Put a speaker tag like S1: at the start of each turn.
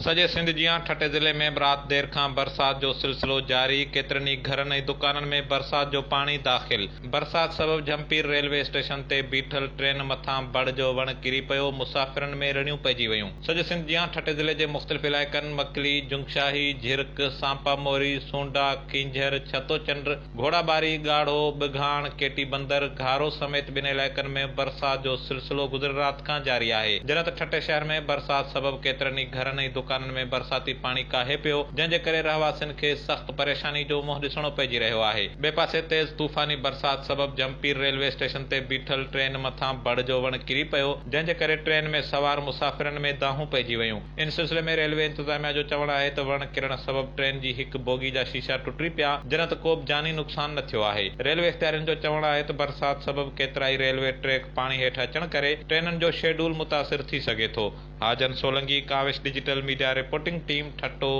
S1: सॼे सिंध जियां ठटे ज़िले में रात देर खां बरसात जो सिलसिलो जारी। केतिरनि ई घरनि ऐं दुकाननि में बरसात जो पाणी दाख़िल। बरसात सबबि जमपीर रेलवे स्टेशन ते बीठल ट्रेन मथां बड़ जो वण किरी पियो। मुसाफ़िरनि में रड़ियूं पइजी वयूं। सॼे सिंध जियां ठटे ज़िले जे मुख़्तलिफ़ इलाइक़नि मकली, जुंगशाही, झिरक, सांपामोरी, सूंडा, खींझर, छतोचंड, घोड़ाबारी, ॻाढ़ो, बिघाण, केटी बंदर, घारो समेत ॿिनि इलाइक़नि में बरसात जो सिलसिलो गुज़िरियल राति खां जारी आहे। जॾहिं त ठटे शहर में बरसात सबबि केतिरनि ई घरनि ऐं दुकाननि में बरसाती पाणी काहे पियो, जंहिंजे करे रहवासियुनि खे सख़्त परेशानी जो मुंहुं ॾिसणो पइजी रहियो आहे। ॿिए पासे तेज़ तूफ़ानी बरसात सबबि जमपीर रेलवे स्टेशन ते बीठल ट्रेन मथां बड़ जो वण किरी पियो, जंहिंजे करे ट्रेन में सवार मुसाफ़िरनि में दाहूं पइजी वयूं। इन सिलसिले में रेलवे इंतज़ामिया जो चवणु आहे त वण किरण सबबि ट्रेन जी हिक बोगी जा शीशा टुटी पिया, जॾहिं त को बि जानी नुक़सान न थियो आहे। रेलवे इख़्तियारियुनि जो चवणु आहे त बरसात सबबि केतिरा ई रेलवे ट्रैक पाणी हेठि अचण करे ट्रेनुनि जो शेड्यूल मुतासिर थी सघे थो। Hajan Solanki, Kawish digital media reporting team, ठट्टो।